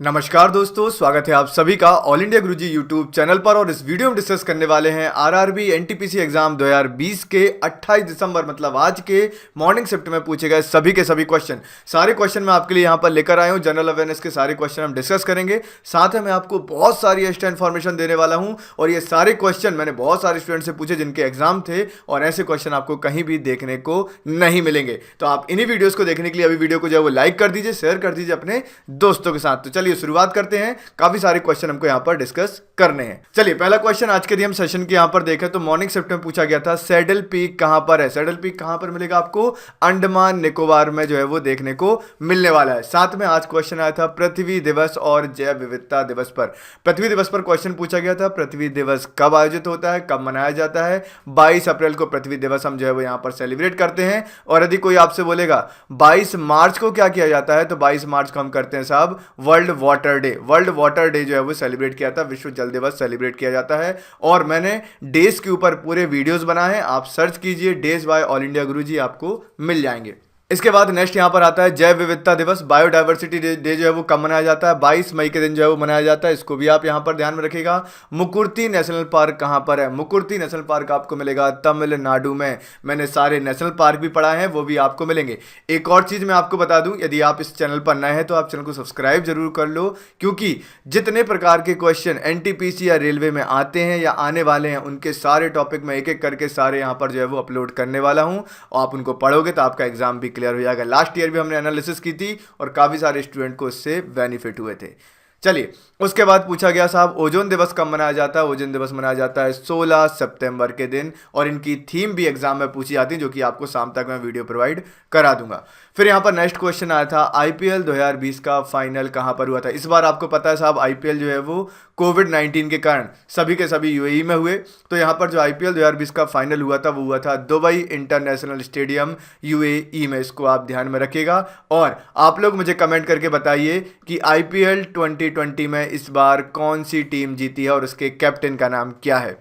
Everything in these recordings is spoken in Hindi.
नमस्कार दोस्तों, स्वागत है आप सभी का ऑल इंडिया गुरुजी यूट्यूब चैनल पर। और इस वीडियो में डिस्कस करने वाले हैं आरआरबी एनटीपीसी एग्जाम 2020 के 28 दिसंबर मतलब आज के मॉर्निंग शिफ्ट में पूछे गए सभी के सभी क्वेश्चन। सारे क्वेश्चन मैं आपके लिए यहां पर लेकर आया हूं। जनरल अवेयरनेस के सारे क्वेश्चन हम डिस्कस करेंगे, साथ में मैं आपको बहुत सारी एक्स्ट्रा इन्फॉर्मेशन देने वाला हूं। और ये सारे क्वेश्चन मैंने बहुत सारे स्टूडेंट से पूछे जिनके एग्जाम थे, और ऐसे क्वेश्चन आपको कहीं भी देखने को नहीं मिलेंगे। तो आप इन्हीं वीडियोज को देखने के लिए अभी वीडियो को जो है वो लाइक कर दीजिए, शेयर कर दीजिए अपने दोस्तों के साथ। तो चलिए शुरुआत करते हैं। काफी सारे क्वेश्चन हमको यहां पर डिस्कस करने हैं। चलिए पहला क्वेश्चन आज के दिन सेशन के यहां पर देखें तो मॉर्निंग शिफ्ट में पूछा गया था सैडल पीक कहां पर है। सैडल पीक कहां पर मिलेगा आपको? अंडमान निकोबार में जो है वो देखने को मिलने वाला है। साथ में आज क्वेश्चन आया था पृथ्वी दिवस और जैव विविधता दिवस पर। पृथ्वी दिवस पर क्वेश्चन पूछा गया था पृथ्वी दिवस कब आयोजित होता है, कब मनाया जाता है। 22 अप्रैल को पृथ्वी दिवस हम जो है वो यहां पर सेलिब्रेट करते हैं। और यदि कोई आपसे बोलेगा 22 मार्च को क्या किया जाता है, तो 22 मार्च को हम करते हैं साहब world water day. World water day जो है वो सेलिब्रेट किया था, विश्व जल दिवस सेलिब्रेट किया जाता है। और मैंने डेज के ऊपर पूरे वीडियोस बनाए हैं, आप सर्च कीजिए डेज बाय ऑल इंडिया गुरुजी, आपको मिल जाएंगे। इसके बाद नेक्स्ट यहां पर आता है जैव विविधता दिवस। बायोडायवर्सिटी डे जो है वो कब मनाया जाता है? 22 मई के दिन जो है वो मनाया जाता है। इसको भी आप यहां पर ध्यान में रखिएगा। मुकुर्ती नेशनल पार्क कहां पर है? मुकुर्ती नेशनल पार्क आपको मिलेगा तमिलनाडु में। मैंने सारे नेशनल पार्क भी पढ़ाए हैं, वो भी आपको मिलेंगे। एक और चीज मैं आपको बता दूं, यदि आप इस चैनल पर नए हैं तो आप चैनल को सब्सक्राइब जरूर कर लो, क्योंकि जितने प्रकार के क्वेश्चन एनटीपीसी या रेलवे में आते हैं या आने वाले हैं, उनके सारे टॉपिक में एक एक करके सारे यहां पर जो है वो अपलोड करने वाला हूं। और आप उनको पढ़ोगे तो आपका एग्जाम भी क्लियर हो जाएगा। लास्ट ईयर भी हमने एनालिसिस की थी और काफी सारे स्टूडेंट को इससे बेनिफिट हुए थे। चलिए उसके बाद पूछा गया साहब ओजोन दिवस कब मनाया जाता है? ओजोन दिवस मनाया जाता है 16 सितंबर के दिन। और इनकी थीम भी एग्जाम में पूछी जाती है, जो कि आपको शाम तक मैं वीडियो प्रोवाइड करा दूंगा। फिर यहां पर नेक्स्ट क्वेश्चन आया था आईपीएल 2020 का फाइनल कहां पर हुआ था। इस बार आपको पता है साहब आईपीएल जो है वो कोविड-19 के कारण सभी के सभी यूएई में हुए। तो यहां पर जो आईपीएल 2020 का फाइनल हुआ था वो हुआ था दुबई इंटरनेशनल स्टेडियम यूएई में। इसको आप ध्यान में रखिएगा। और आप लोग मुझे कमेंट करके बताइए कि आईपीएल 2020 में इस बार कौन सी टीम जीती है और उसके कैप्टन का नाम क्या है।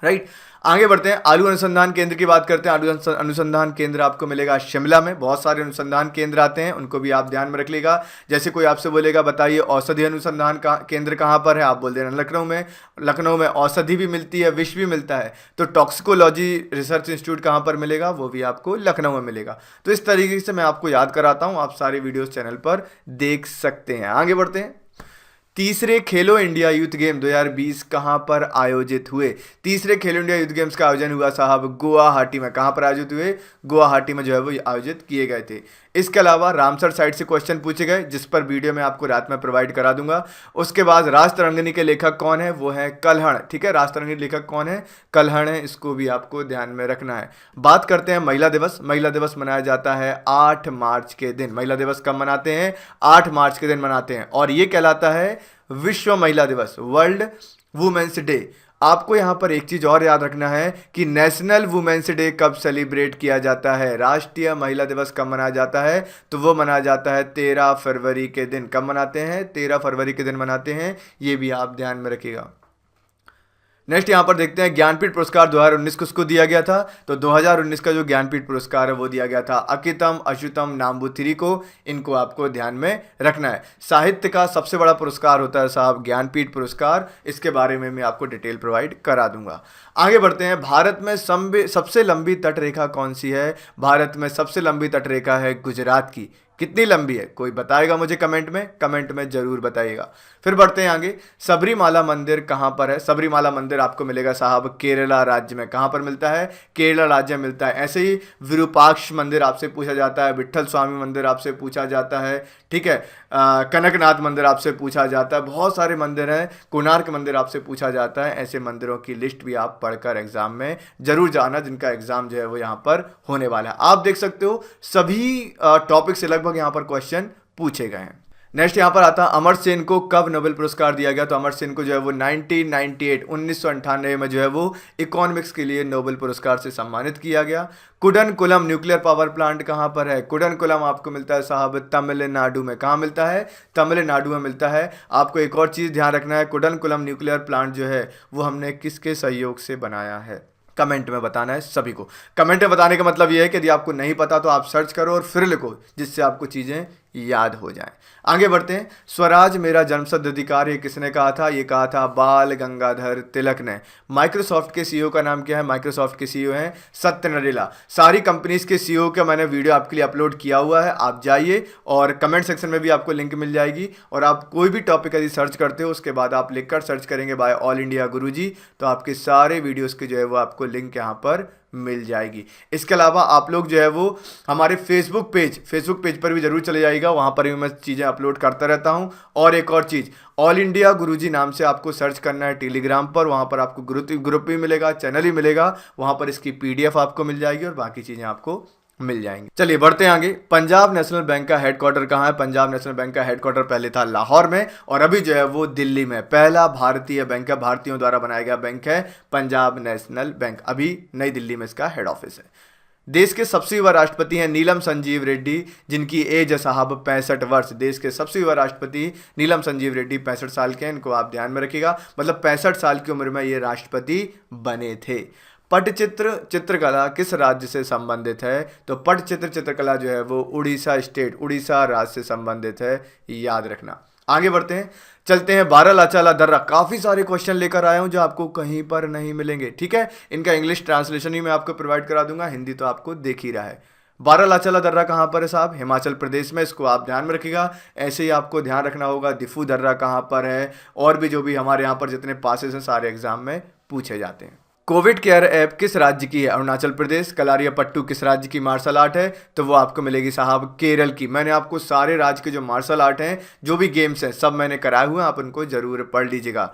राइट, आगे बढ़ते हैं। आलू अनुसंधान केंद्र की बात करते हैं। आलू अनुसंधान केंद्र आपको मिलेगा शिमला में। बहुत सारे अनुसंधान केंद्र आते हैं, उनको भी आप ध्यान में रख लीजिएगा। जैसे कोई आपसे बोलेगा बताइए औषधि अनुसंधान का केंद्र कहां पर है, आप बोल देना लखनऊ में। लखनऊ में औषधि भी मिलती है, विष भी मिलता है। तो टॉक्सिकोलॉजी रिसर्च इंस्टीट्यूट कहां पर मिलेगा? वो भी आपको लखनऊ में मिलेगा। तो इस तरीके से मैं आपको याद कराता हूं, आप सारे वीडियोस चैनल पर देख सकते हैं। आगे बढ़ते हैं। तीसरे खेलो इंडिया यूथ गेम 2020 कहां पर आयोजित हुए? तीसरे खेलो इंडिया यूथ गेम्स का आयोजन हुआ साहब गुवाहाटी में। कहां पर आयोजित हुए? गुवाहाटी में जो है वो आयोजित किए गए थे। इसके अलावा रामसर साइड से क्वेश्चन पूछे गए, जिस पर वीडियो मैं आपको रात में प्रोवाइड करा दूंगा। उसके बाद राजतरंगिणी के लेखक कौन है? वो है कल्हण। ठीक है, राजतरंगिणी लेखक कौन है? कल्हण है। इसको भी आपको ध्यान में रखना है। बात करते हैं महिला दिवस। महिला दिवस मनाया जाता है 8 मार्च के दिन। महिला दिवस कब मनाते हैं? 8 मार्च के दिन मनाते हैं। और ये कहलाता है विश्व महिला दिवस, वर्ल्ड वुमेन्स डे। आपको यहां पर एक चीज और याद रखना है कि नेशनल वुमेन्स डे कब सेलिब्रेट किया जाता है। राष्ट्रीय महिला दिवस कब मनाया जाता है? तो वो मनाया जाता है 13 फरवरी के दिन। कब मनाते हैं? 13 फरवरी के दिन मनाते हैं। ये भी आप ध्यान में रखिएगा। नेक्स्ट यहां पर देखते हैं ज्ञानपीठ पुरस्कार 2019 किसको दिया गया था। तो 2019 का जो ज्ञानपीठ पुरस्कार है वो दिया गया था अकितम अच्युतम नाम्बुथिरी को। इनको आपको ध्यान में रखना है। साहित्य का सबसे बड़ा पुरस्कार होता है साहब ज्ञानपीठ पुरस्कार। इसके बारे में मैं आपको डिटेल प्रोवाइड करा दूंगा। आगे बढ़ते हैं। भारत में सबसे लंबी तटरेखा कौन सी है? भारत में सबसे लंबी तटरेखा है गुजरात की। कितनी लंबी है कोई बताएगा मुझे कमेंट में जरूर बताइएगा। फिर बढ़ते हैं आगे। सबरीमाला मंदिर कहां पर है? सबरीमाला मंदिर आपको मिलेगा साहब केरला राज्य में। कहां पर मिलता है? केरला राज्य में मिलता है। ऐसे ही विरूपाक्ष मंदिर आपसे पूछा जाता है, विट्ठल स्वामी मंदिर आपसे पूछा जाता है, ठीक है, कनकनाथ मंदिर आपसे पूछा जाता है। बहुत सारे मंदिर हैं, कोणार्क मंदिर आपसे पूछा जाता है। ऐसे मंदिरों की लिस्ट भी आप पढ़कर एग्जाम में जरूर जाना, जिनका एग्जाम जो है वो यहाँ पर होने वाला है। आप देख सकते हो सभी टॉपिक से लगभग यहाँ पर क्वेश्चन पूछे गए हैं। नेक्स्ट यहाँ पर आता है अमर्त्य सेन को कब नोबेल पुरस्कार दिया गया। तो अमर्त्य सेन को जो है वो 1998 में जो है वो इकोनॉमिक्स के लिए नोबेल पुरस्कार से सम्मानित किया गया। कुडनकुलम न्यूक्लियर पावर प्लांट कहाँ पर है? कुडनकुलम आपको मिलता है साहब तमिलनाडु में। कहाँ मिलता है? तमिलनाडु में मिलता है। आपको एक और चीज़ ध्यान रखना है, कुडनकुलम न्यूक्लियर प्लांट जो है वो हमने किसके सहयोग से बनाया है? कमेंट में बताना है सभी को। कमेंट में बताने का मतलब ये है कि यदि आपको नहीं पता तो आप सर्च करो और फिर लिखो, जिससे आपको चीज़ें याद हो जाएं। आगे बढ़ते हैं। स्वराज मेरा जन्मसिद्ध अधिकार, ये किसने कहा था? ये कहा था बाल गंगाधर तिलक ने। माइक्रोसॉफ्ट के सीईओ का नाम क्या है? माइक्रोसॉफ्ट के सीईओ हैं सत्य नडेला। सारी कंपनीज के सीईओ का मैंने वीडियो आपके लिए अपलोड किया हुआ है, आप जाइए और कमेंट सेक्शन में भी आपको लिंक मिल जाएगी। और आप कोई भी टॉपिक यदि सर्च करते हो उसके बाद आप लिखकर सर्च करेंगे बाय ऑल इंडिया गुरुजी, तो आपके सारे वीडियोस के जो है वो आपको लिंक यहाँ पर मिल जाएगी। इसके अलावा आप लोग जो है वो हमारे फेसबुक पेज पर भी जरूर चले जाइएगा, वहां पर भी मैं चीज़ें अपलोड करता रहता हूं। और एक और चीज़, ऑल इंडिया गुरुजी नाम से आपको सर्च करना है टेलीग्राम पर, वहां पर आपको ग्रुप भी मिलेगा, चैनल ही मिलेगा, वहां पर इसकी PDF आपको मिल जाएगी और बाकी चीज़ें आपको मिल जाएंगे। चलिए बढ़ते हैं आगे। पंजाब नेशनल बैंक का हेडक्वार्टर कहाँ है? पंजाब नेशनल बैंक का हेडक्वार्टर पहले था लाहौर में और अभी जो है वो दिल्ली में। पहला भारतीय बैंक है, भारतीयों द्वारा बनाया गया बैंक है पंजाब नेशनल बैंक। अभी नई दिल्ली में इसका हेड ऑफिस है। देश के सबसे युवा राष्ट्रपति हैं नीलम संजीव रेड्डी, जिनकी एज है साहब 65 वर्ष। देश के सबसे युवा राष्ट्रपति नीलम संजीव रेड्डी 65 साल के हैं, इनको आप ध्यान में रखिएगा। मतलब 65 साल की उम्र में ये राष्ट्रपति बने थे। पटचित्र चित्रकला किस राज्य से संबंधित है? तो पटचित्र चित्रकला जो है वो उड़ीसा स्टेट, उड़ीसा राज्य से संबंधित है, याद रखना। आगे बढ़ते हैं, चलते हैं। बारालाचाला दर्रा, काफ़ी सारे क्वेश्चन लेकर आया हूं जो आपको कहीं पर नहीं मिलेंगे, ठीक है। इनका इंग्लिश ट्रांसलेशन ही मैं आपको प्रोवाइड करा दूंगा, हिंदी तो आपको देख ही रहा है। बारालाचाला दर्रा कहाँ पर है साहब? हिमाचल प्रदेश में, इसको आप ध्यान में रखिएगा। ऐसे ही आपको ध्यान रखना होगा दिफू दर्रा कहाँ पर है, और भी जो भी हमारे यहाँ पर जितने पासेस हैं सारे एग्जाम में पूछे जाते हैं। कोविड केयर ऐप किस राज्य की है? अरुणाचल प्रदेश। कलारियापट्टू किस राज्य की मार्शल आर्ट है? तो वो आपको मिलेगी साहब केरल की। मैंने आपको सारे राज्य के जो मार्शल आर्ट हैं, जो भी गेम्स हैं, सब मैंने कराए हुए हैं, आप उनको जरूर पढ़ लीजिएगा।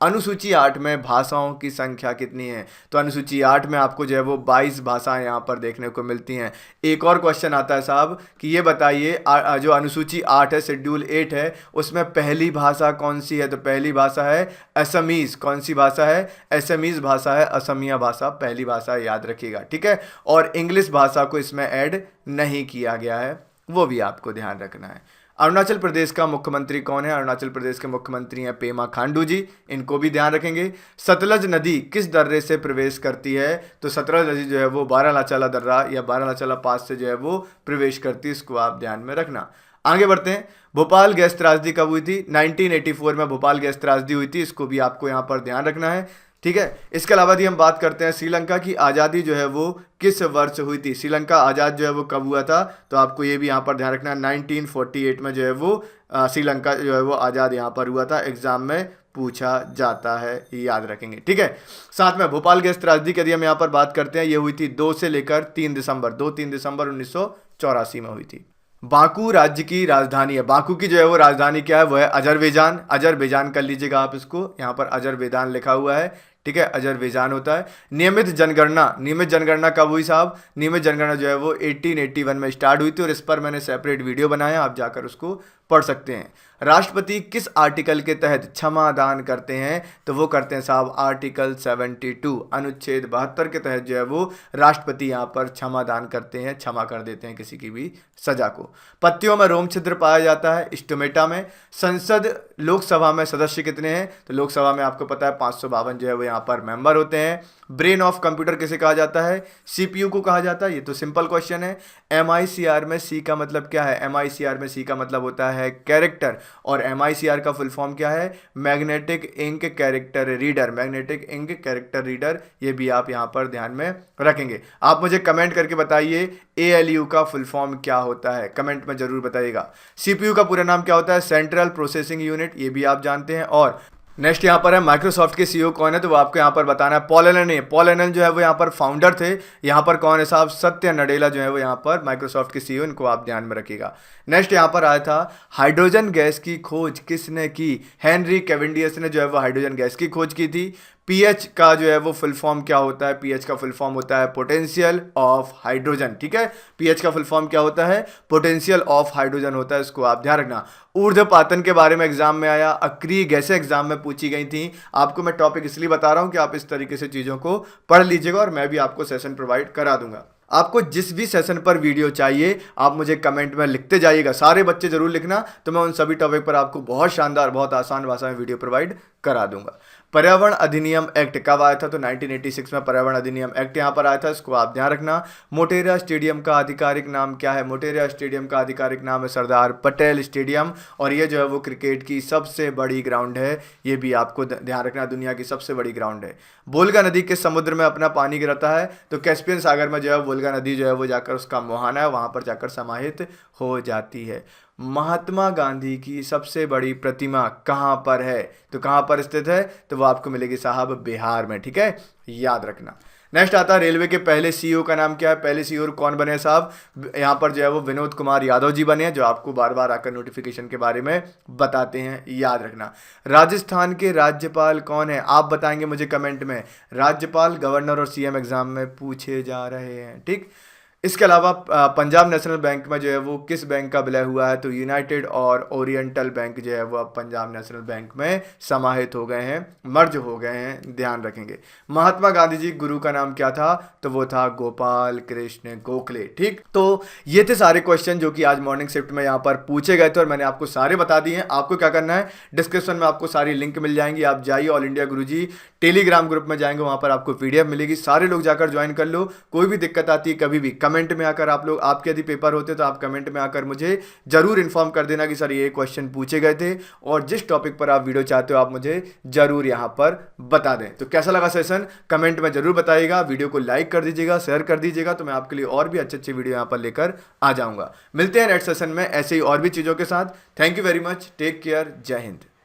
अनुसूची 8 में भाषाओं की संख्या कितनी है? तो अनुसूची 8 में आपको जो है वो 22 भाषाएं यहाँ पर देखने को मिलती हैं। एक और क्वेश्चन आता है साहब कि ये बताइए, जो अनुसूची 8 है, शेड्यूल 8 है, उसमें पहली भाषा कौन सी है? तो पहली भाषा है असमीज़। कौन सी भाषा है? असमीज़ भाषा है, असमिया भाषा पहली भाषा है, याद रखिएगा, ठीक है। और इंग्लिश भाषा को इसमें ऐड नहीं किया गया है, वो भी आपको ध्यान रखना है। अरुणाचल प्रदेश का मुख्यमंत्री कौन है? अरुणाचल प्रदेश के मुख्यमंत्री हैं पेमा खांडू जी, इनको भी ध्यान रखेंगे। सतलज नदी किस दर्रे से प्रवेश करती है? तो सतलज नदी जो है वो बारालाचाला दर्रा या बारालाचाला पास से जो है वो प्रवेश करती है, इसको आप ध्यान में रखना। आगे बढ़ते हैं। भोपाल गैस त्रासदी कब हुई थी? 1984 में भोपाल गैस त्रासदी हुई थी, इसको भी आपको यहाँ पर ध्यान रखना है, ठीक है। इसके अलावा यदि हम बात करते हैं श्रीलंका की आज़ादी जो है वो किस वर्ष हुई थी? श्रीलंका आज़ाद जो है वो कब हुआ था? तो आपको ये भी यहाँ पर ध्यान रखना है, 1948 में जो है वो श्रीलंका जो है वो आज़ाद यहाँ पर हुआ था, एग्जाम में पूछा जाता है, याद रखेंगे, ठीक है। साथ में भोपाल गैस त्रासदी की यदि हम यहाँ पर बात करते हैं, ये हुई थी 2 से लेकर 3 दिसंबर 1984 में हुई थी। बाकू राज्य की राजधानी है। बाकू की जो है वो राजधानी क्या है? वो है अजरबैजान। अजरबैजान कर लीजिएगा आप इसको, यहाँ पर अजरबैजान लिखा हुआ है, ठीक है, अजरबैजान होता है। नियमित जनगणना कब हुई साहब? नियमित जनगणना जो है वो 1881 में स्टार्ट हुई थी और इस पर मैंने सेपरेट वीडियो बनाया, आप जाकर उसको पढ़ सकते हैं। राष्ट्रपति किस आर्टिकल के तहत क्षमा दान करते हैं? तो वो करते हैं साहब आर्टिकल 72, अनुच्छेद 72 के तहत जो है वो राष्ट्रपति यहाँ पर क्षमा दान करते हैं, क्षमा कर देते हैं किसी की भी सजा को। पत्तियों में रोम छिद्र पाया जाता है स्टोमेटा में। संसद लोकसभा में सदस्य कितने हैं? तो लोकसभा में आपको पता है 552 जो है वो यहाँ पर मेंबर होते हैं। ब्रेन ऑफ कंप्यूटर किसे कहा जाता है? CPU को कहा जाता है, ये तो सिंपल क्वेश्चन है। MICR में C का मतलब क्या है? MICR में C का मतलब होता है कैरेक्टर, और MICR का फुल फॉर्म क्या है? Magnetic ink character reader. Magnetic ink character reader, ये भी आप यहाँ पर ध्यान में रखेंगे। आप मुझे कमेंट करके बताइए ALU का फुल फॉर्म क्या होता है, कमेंट में जरूर बताइएगा। CPU का पूरा नाम क्या होता है? सेंट्रल प्रोसेसिंग यूनिट, ये भी आप जानते हैं। और नेक्स्ट यहाँ पर है माइक्रोसॉफ्ट के CEO कौन है? तो वो आपको यहाँ पर बताना है। पॉल एलन जो है वो यहाँ पर फाउंडर थे। यहाँ पर कौन है साहब? सत्य नडेला जो है वो यहाँ पर माइक्रोसॉफ्ट के CEO, इनको आप ध्यान में रखिएगा। नेक्स्ट यहाँ पर आया था हाइड्रोजन गैस की खोज किसने की? हेनरी कैवेंडिश ने जो है वो हाइड्रोजन गैस की खोज की थी। पीएच का जो है वो फुल फॉर्म क्या होता है? पीएच का फुल फॉर्म होता है पोटेंशियल ऑफ हाइड्रोजन, ठीक है। पीएच का फुल फॉर्म क्या होता है? पोटेंशियल ऑफ हाइड्रोजन होता है, इसको आप ध्यान रखना। ऊर्ध्वपातन के बारे में एग्जाम में आया, अक्रिय गैसें एग्जाम में पूछी गई थी। आपको मैं टॉपिक इसलिए बता रहा हूं कि आप इस तरीके से चीजों को पढ़ लीजिएगा और मैं भी आपको सेशन प्रोवाइड करा दूंगा। आपको जिस भी सेशन पर वीडियो चाहिए आप मुझे कमेंट में लिखते जाइएगा, सारे बच्चे जरूर लिखना, तो मैं उन सभी टॉपिक पर आपको बहुत शानदार, बहुत आसान भाषा में वीडियो प्रोवाइड करा दूंगा। पर्यावरण अधिनियम एक्ट कब आया था? तो 1986 में पर्यावरण अधिनियम एक्ट यहाँ पर आया था, इसको आप ध्यान रखना। मोटेरा स्टेडियम का आधिकारिक नाम क्या है? मोटेरा स्टेडियम का आधिकारिक नाम है सरदार पटेल स्टेडियम, और ये जो है वो क्रिकेट की सबसे बड़ी ग्राउंड है, ये भी आपको ध्यान रखना, दुनिया की सबसे बड़ी ग्राउंड है। वोल्गा नदी किस समुद्र में अपना पानी गिराता है? तो कैस्पियन सागर में जो है वोल्गा नदी जो है वो जाकर उसका मुहाना है, वहाँ पर जाकर समाहित हो जाती है। महात्मा गांधी की सबसे बड़ी प्रतिमा कहाँ पर है? तो कहाँ पर स्थित है? तो वो आपको मिलेगी साहब बिहार में, ठीक है, याद रखना। नेक्स्ट आता है रेलवे के पहले सीईओ का नाम क्या है? पहले सीईओ कौन बने साहब? यहाँ पर जो है वो विनोद कुमार यादव जी बने हैं, जो आपको बार बार आकर नोटिफिकेशन के बारे में बताते हैं, याद रखना। राजस्थान के राज्यपाल कौन है? आप बताएंगे मुझे कमेंट में। राज्यपाल, गवर्नर और सीएम एग्जाम में पूछे जा रहे हैं, ठीक। इसके अलावा पंजाब नेशनल बैंक में जो है वो किस बैंक का विलय हुआ है? तो यूनाइटेड और ओरिएंटल बैंक जो है वो अब पंजाब नेशनल बैंक में समाहित हो गए हैं, मर्ज हो गए हैं, ध्यान रखेंगे। महात्मा गांधी जी गुरु का नाम क्या था? तो वो था गोपाल कृष्ण गोखले, ठीक। तो ये थे सारे क्वेश्चन जो कि आज मॉर्निंग शिफ्ट में यहाँ पर पूछे गए थे और मैंने आपको सारे बता दिए हैं। आपको क्या करना है, डिस्क्रिप्शन में आपको सारी लिंक मिल जाएंगी, आप जाइए ऑल इंडिया गुरुजी टेलीग्राम ग्रुप में जाएंगे, वहां पर आपको पीडीएफ मिलेगी, सारे लोग जाकर ज्वाइन कर लो। कोई भी दिक्कत आती है कभी भी कमेंट में आकर आप लोग, आपके यदि पेपर होते तो आप कमेंट में आकर मुझे जरूर इन्फॉर्म कर देना कि सर ये क्वेश्चन पूछे गए थे, और जिस टॉपिक पर आप वीडियो चाहते हो आप मुझे जरूर यहां पर बता दें। तो कैसा लगा सेशन कमेंट में जरूर बताइएगा, वीडियो को लाइक कर दीजिएगा, शेयर कर दीजिएगा, तो मैं आपके लिए और भी अच्छे अच्छे वीडियो यहां पर लेकर आ जाऊंगा। मिलते हैं नेक्स्ट सेशन में ऐसे ही और भी चीजों के साथ। Thank you very much, take care, जय हिंद।